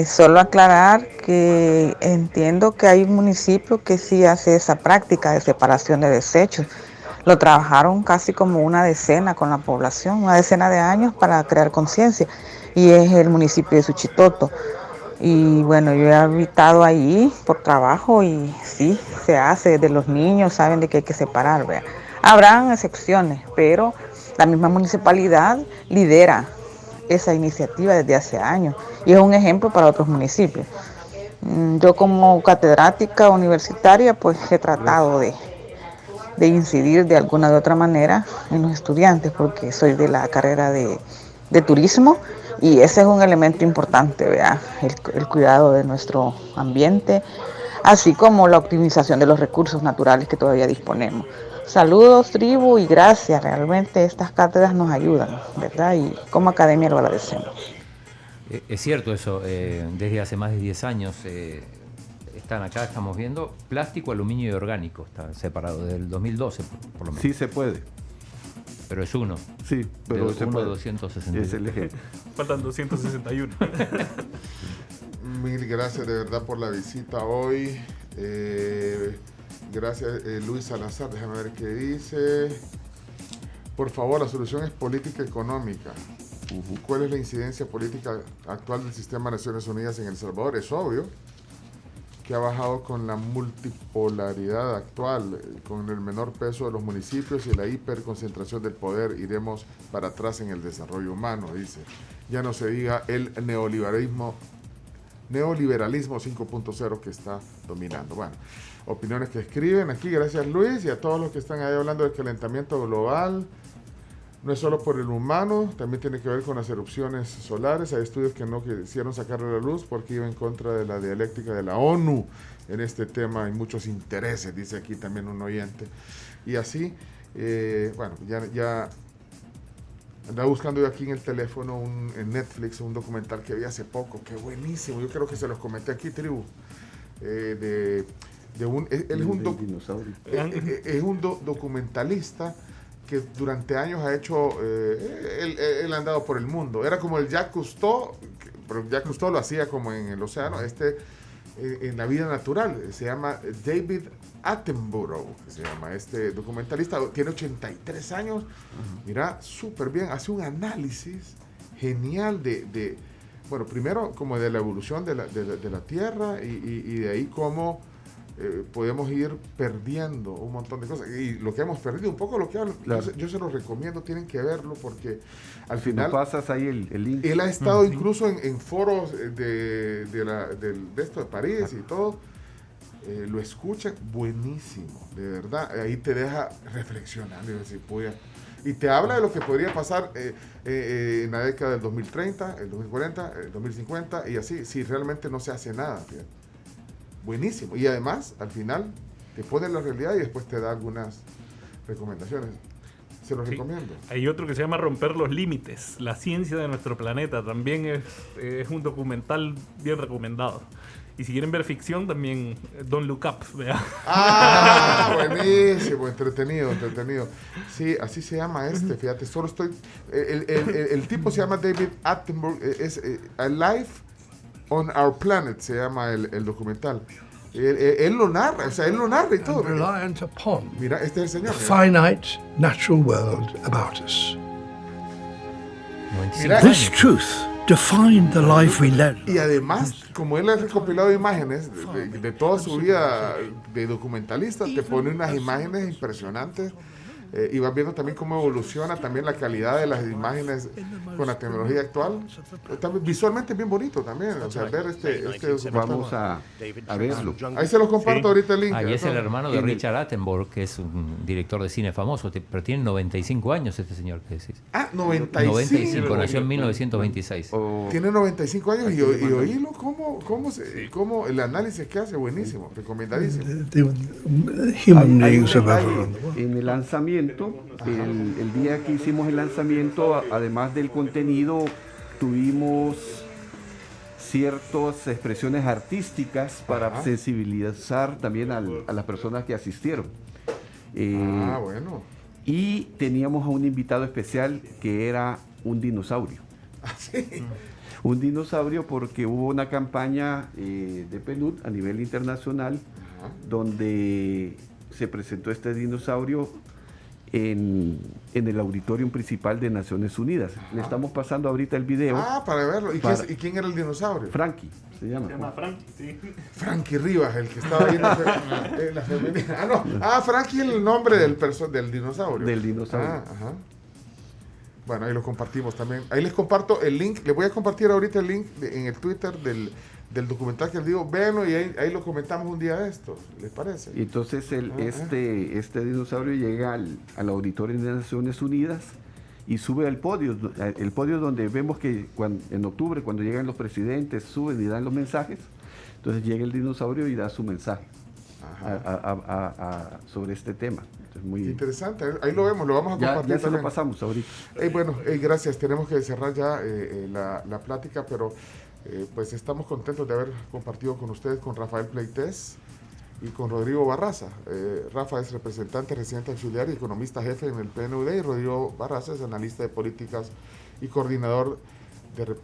Solo aclarar que entiendo que hay un municipio que sí hace esa práctica de separación de desechos. Lo trabajaron casi como una decena con la población, una decena de años para crear conciencia, y es el municipio de Suchitoto. Y bueno, yo he habitado ahí por trabajo y sí, se hace, de los niños saben de que hay que separar, ¿verdad? Habrán excepciones, pero la misma municipalidad lidera esa iniciativa desde hace años y es un ejemplo para otros municipios. Yo como catedrática universitaria pues he tratado de incidir de alguna de otra manera en los estudiantes, porque soy de la carrera de turismo. Y ese es un elemento importante, ¿verdad? El cuidado de nuestro ambiente, así como la optimización de los recursos naturales que todavía disponemos. Saludos, tribu, y gracias. Realmente estas cátedras nos ayudan, ¿verdad? Y como academia lo agradecemos. Es cierto eso, desde hace más de 10 años están acá, estamos viendo, plástico, aluminio y orgánico, está separado, desde el 2012 por lo menos. Sí se puede. Pero es uno. Sí, pero de se uno puede. de 261. Es el ejemplo. Faltan 261. Mil gracias de verdad por la visita hoy. Gracias, Luis Salazar. Déjame ver qué dice. Por favor, la solución es política económica. ¿Cuál es la incidencia política actual del sistema de Naciones Unidas en El Salvador? Es obvio que ha bajado con la multipolaridad actual, con el menor peso de los municipios y la hiperconcentración del poder. Iremos para atrás en el desarrollo humano, dice. Ya no se diga el neoliberalismo 5.0 que está dominando. Bueno, opiniones que escriben aquí. Gracias, Luis, y a todos los que están ahí hablando del calentamiento global. No es solo por el humano, también tiene que ver con las erupciones solares. Hay estudios que no quisieron sacarle la luz porque iba en contra de la dialéctica de la ONU en este tema. Hay muchos intereses, dice aquí también un oyente. Y así, bueno, ya andaba buscando yo aquí en el teléfono, en Netflix, un documental que vi hace poco, que buenísimo. Yo creo que se los comenté aquí, tribu. Él es un documentalista que durante años ha hecho, él ha andado por el mundo. Era como el Jacques Cousteau, pero Jacques Cousteau lo hacía como en el océano, en la vida natural. Se llama David Attenborough, que se llama este documentalista, tiene 83 años, mira, súper bien, hace un análisis genial de bueno, primero como de la evolución de la Tierra y de ahí cómo podemos ir perdiendo un montón de cosas, y lo que hemos perdido, un poco lo que hablo, claro. Yo se los recomiendo, tienen que verlo, porque al final pasas ahí el link. Él ha estado incluso en foros de esto de París y todo, lo escuchan, buenísimo, de verdad, ahí te deja reflexionando y te habla de lo que podría pasar en la década del 2030, el 2040, el 2050 y así, si realmente no se hace nada, fíjate. Buenísimo. Y además, al final, te pone la realidad y después te da algunas recomendaciones. Se los recomiendo. Hay otro que se llama Romper los Límites, la ciencia de nuestro planeta. También es un documental bien recomendado. Y si quieren ver ficción, también Don't Look Up. ¿Vea? Ah, buenísimo, entretenido. Sí, así se llama fíjate, solo estoy... El tipo se llama David Attenborough, es A Life on Our Planet, se llama el documental. Él lo narra, y todo. Mira, este es el señor. Finite natural world about us. Mira, this truth defined the life we led. Y además, como él ha recopilado imágenes de toda su vida de documentalista, te pone unas imágenes impresionantes. Y vas viendo también cómo evoluciona también la calidad de las imágenes con la tecnología actual. Visualmente es bien bonito también, o sea, ver este documental. Vamos a verlo. Ahí se los comparto ahorita el link. Y es el hermano de Richard Attenborough, que es un director de cine famoso, pero tiene 95 años este señor que decís. Ah, 95. Nació en 1926. Tiene 95 años y oílo cómo el análisis que hace, buenísimo, recomendadísimo. En el lanzamiento, el día que hicimos el lanzamiento, además del contenido, tuvimos ciertas expresiones artísticas para sensibilizar también a las personas que asistieron. Bueno. Y teníamos a un invitado especial que era un dinosaurio. ¿Sí? Un dinosaurio porque hubo una campaña de PNUD a nivel internacional donde se presentó este dinosaurio en el auditorium principal de Naciones Unidas. Le estamos pasando ahorita el video. Para verlo. ¿Y quién era el dinosaurio? Frankie, se llama. Frankie, sí. Frankie Rivas, el que estaba ahí en la femenina. Frankie es el nombre del dinosaurio. Del dinosaurio. Bueno, ahí lo compartimos también. Ahí les comparto el link. Les voy a compartir ahorita el link en el Twitter del documental que les digo, véanlo y ahí lo comentamos un día de estos, ¿les parece? Y entonces este dinosaurio llega al auditorio de Naciones Unidas y sube al podio, el podio donde vemos que en octubre, cuando llegan los presidentes, suben y dan los mensajes. Entonces llega el dinosaurio y da su mensaje. sobre este tema. Entonces, muy interesante, ahí lo vemos, lo vamos a compartir. Ya se también. lo pasamos ahorita. Bueno, gracias, tenemos que cerrar ya la plática, pero pues estamos contentos de haber compartido con ustedes, con Rafael Pleites y con Rodrigo Barraza. Rafa es representante residente auxiliar y economista jefe en el PNUD, y Rodrigo Barraza es analista de políticas y coordinador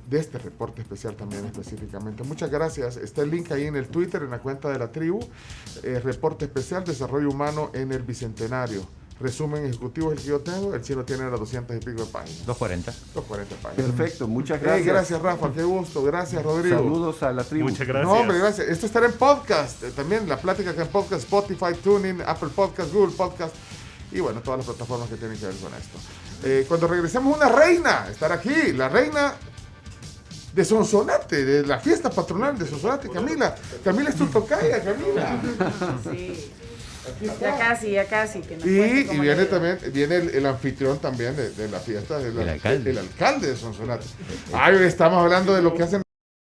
de este reporte especial también específicamente. Muchas gracias. Está el link ahí en el Twitter, en la cuenta de la tribu. Reporte especial, desarrollo humano en el Bicentenario. Resumen ejecutivo es el que yo tengo, el chino tiene las 200 y pico de páginas. 240 páginas. Perfecto, muchas gracias. Gracias, Rafa, qué gusto. Gracias, Rodrigo. Saludos a la tribu. Muchas gracias. No, hombre, gracias. Esto estará en podcast. También la plática que en podcast, Spotify, TuneIn, Apple Podcast, Google Podcast y bueno, todas las plataformas que tienen que ver con esto. Cuando regresemos, una reina estará aquí, la reina de Sonsonate, de la fiesta patronal de Sonsonate, Camila. Camila es tu tocaya, Camila. Sí. Ya casi. Que y viene también, el anfitrión también de la fiesta, el alcalde de Sonsonate. Ay, estamos hablando de lo que hacen